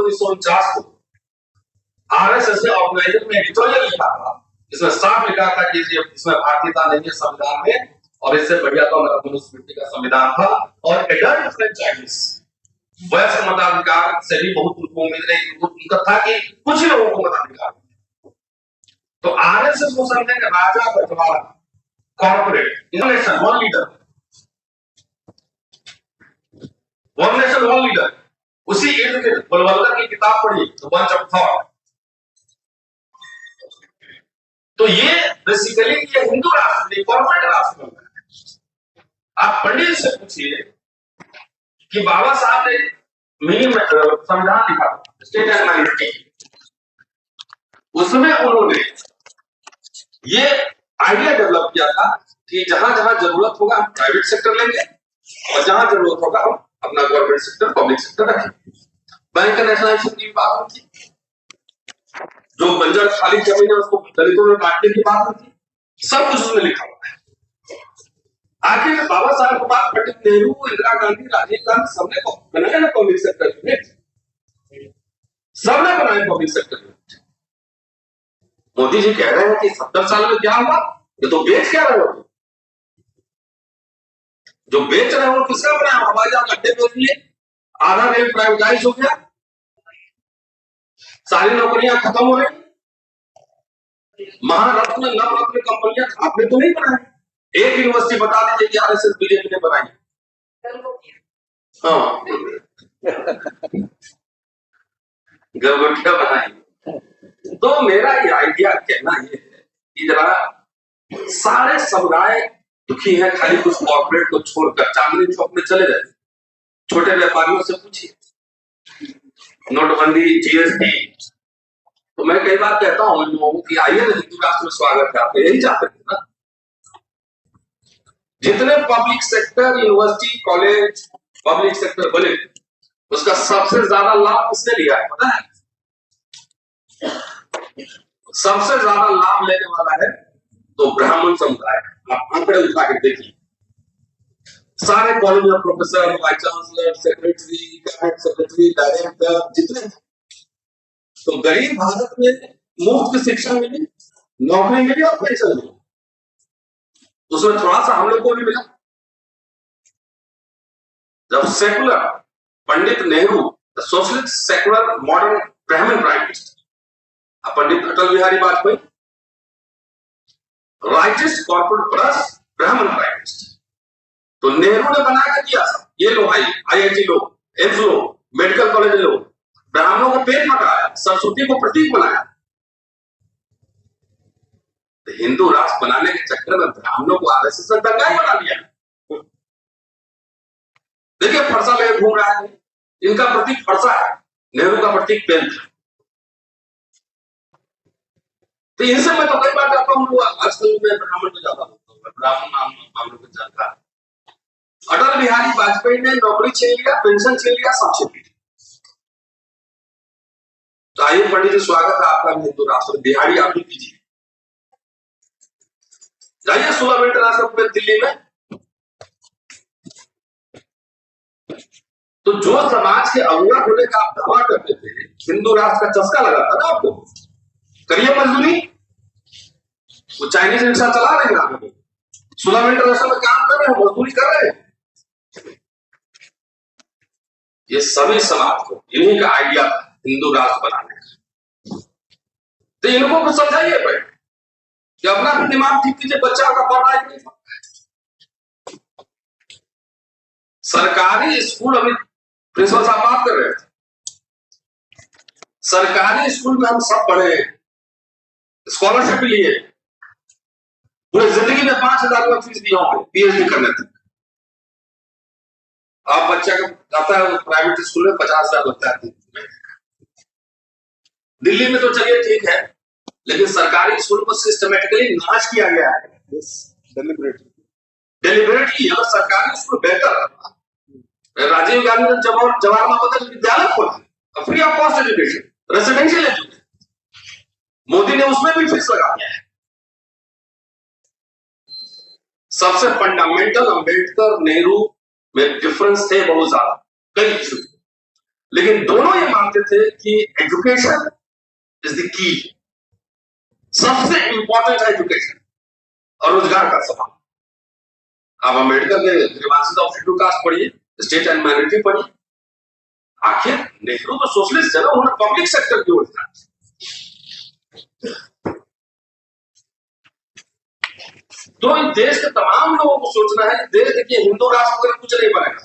1949 को आरएसएस ने ऑर्गेनाइजर में एडिटोरियल लिखा था, जिसमें साफ लिखा था कि इसमें भारतीयता नहीं है संविधान में, और इससे बढ़िया तो मनुस्मृति का संविधान था। और एडल्ट फ्रेंचाइज वयस्क मताधिकार से भी बहुत उनको उम्मीद नहीं, उनका था कि कुछ ही लोगों को मताधिकार। तो आरएसएस को समझे राजा बटवारा corporate one nation one leader, one nation one leader, उसी इर्द गिर्द गोलवल्कर की किताब पढ़ी तो बंच ऑफ थॉट। तो ये बेसिकली ये हिंदू राष्ट्र कॉर्पोरेट राष्ट्र बन रहा है। आप पंडित से पूछिए कि बाबा साहब ने मिनी संविधान लिखा स्टेट एंड माइनॉरिटी, उसमें उन्होंने ये आइडिया डेवलप किया था कि जहां जहां जरूरत होगा हम प्राइवेट सेक्टर लेंगे और जहां जरूरत होगा हम अपना गवर्नमेंट सेक्टर पब्लिक सेक्टर रखेंगे। बैंक नेशनलाइजेशन की बात होती, जो बंजर खाली जमीन है उसको दलितों में बांटने की बात होती, सब कुछ उसमें लिखा हुआ है। आखिर बाबा साहब के बाद पंडित नेहरू, इंदिरा गांधी, राजीव गांधी सबने बनाया ना पब्लिक सेक्टर यूनिट, सबने बनाया public sector unit. Modi ji कह रहे हैं कि 70 साल में क्या हुआ, ये तो बेच क्या रहे हो, जो बेच रहे हो किसका बनाया, हवाई जहाज अड्डे बेच लिए, आधा रेल प्राइवेटाइज हो गया, सारी नौकरियां खत्म हो रही, महारत्न नवरत्न कंपनियां आपने तो नहीं बनाई। एक यूनिवर्सिटी बता दीजिए कि आरएसएस बीजेपी ने बनाई। हाँ गलगोटिया बनाई। तो मेरा ये आइडिया कहना ये है कि जरा सारे समुदाय दुखी है, खाली कुछ कॉर्पोरेट को छोड़कर चांदनी चौक में चले जाए, छोटे व्यापारियों से पूछिए, नोटबंदी, जीएसटी। तो मैं कई बार कहता हूं इन लोगों की आइए ना हिंदू राष्ट्र में स्वागत है, आप यही चाहते थे ना। जितने public sector university college public sector बने, उसका सबसे ज्यादा लाभ किसने लिया है पता है? सबसे ज्यादा लाभ लेने वाला है तो ब्राह्मण समुदाय। आप आंकड़े उठा के देखिए, सारे कॉलेज में professor, vice chancellor, secretary, cabinet secretary, director जितने, तो गरीब भारत में मुफ्त शिक्षा मिली, नौकरी मिली और पेंशन मिली, उसमें थोड़ा सा हम लोग को भी मिला। जब secular Pandit Nehru, socialist secular modern Brahmin prime minister, Pandit Atal Bihari Vajpayee, rightist corporate plus Brahmin prime minister, तो नेहरू ने बना के दिया सब। ये लो भाई, आईआईटी लो, एम्स लो, मेडिकल कॉलेज लो, ब्राह्मणों को पेट पकाया, सरस्वती को प्रतीक बनाया। तो हिंदू राष्ट्र बनाने के चक्कर में ब्राह्मणों को आरएसएस ने दंगाई बना दिया। देखिए फरसा लेकर घूम रहा है, इनका प्रतीक फरसा है, नेहरू का प्रतीक पेन था। तो इनसे मैं तो कई बार जाता हूँ, आजकल मैं ब्राह्मण को ज्यादा बोलता हूँ, ब्राह्मण मामलों को ज्यादा। अटल बिहारी वाजपेयी ने नौकरी छीन लिया, पेंशन छीन लिया, सब छीन लिया। तो आइए पंडित जी, स्वागत है आपका हिंदू राष्ट्र। बिहारी आप भी कीजिए, जाइए 16 मिनट राष्ट्र में दिल्ली में। तो जो समाज के अगुआ होने का आप दावा करते थे, हिंदू राष्ट्र का चस्का लगा था ना आपको, करिए मजदूरी। वो चाइनीज रिक्शा चला रहे हैं, आप 16 मिनट राष्ट्र में काम कर रहे हैं, मजदूरी कर रहे हैं। ये सभी समाज को इन्हीं का आइडिया था हिंदू राष्ट्र बनाने का। तो इनको कुछ समझाइए भाई कि अपना भी दिमाग ठीक कीजिए, बच्चा का पढ़ रहा है। सरकारी स्कूल, अभी प्रिंसिपल साहब बात कर रहे थे, सरकारी स्कूल में हम सब पढ़े, स्कॉलरशिप भी लिए, पूरे जिंदगी में 5,000 रुपया फीस दिया होंगे पीएचडी करने तक। आप बच्चा का जाता है प्राइवेट स्कूल में 50,000 लगता है। दिल्ली में तो चलिए ठीक है, लेकिन सरकारी स्कूल को सिस्टमेटिकली नाश किया गया है, डेलिबरेटली। अगर सरकारी स्कूल बेहतर है, राजीव गांधी ने जवाहरलाल नेहरू विद्यालय खोला, free of cost education, residential education, Modi ने उसमें भी फीस लगा दिया है। सबसे फंडामेंटल अंबेडकर नेहरू में डिफरेंस थे बहुत ज्यादा, कई इशू, लेकिन दोनों ये मानते थे कि एजुकेशन इज द की, सबसे इंपॉर्टेंट है एजुकेशन और रोजगार का सवाल। आप अम्बेडकर के ग्रीवांसेस ऑफ शेड्यूल कास्ट पढ़िए, स्टेट एंड माइनॉरिटी पढ़िए। आखिर नेहरू तो सोशलिस्ट है ना, उन्होंने पब्लिक सेक्टर की ओर ध्यान। तो इन देश के तमाम लोगों को सोचना है कि देश देखिए हिंदू राष्ट्र कुछ नहीं बनेगा,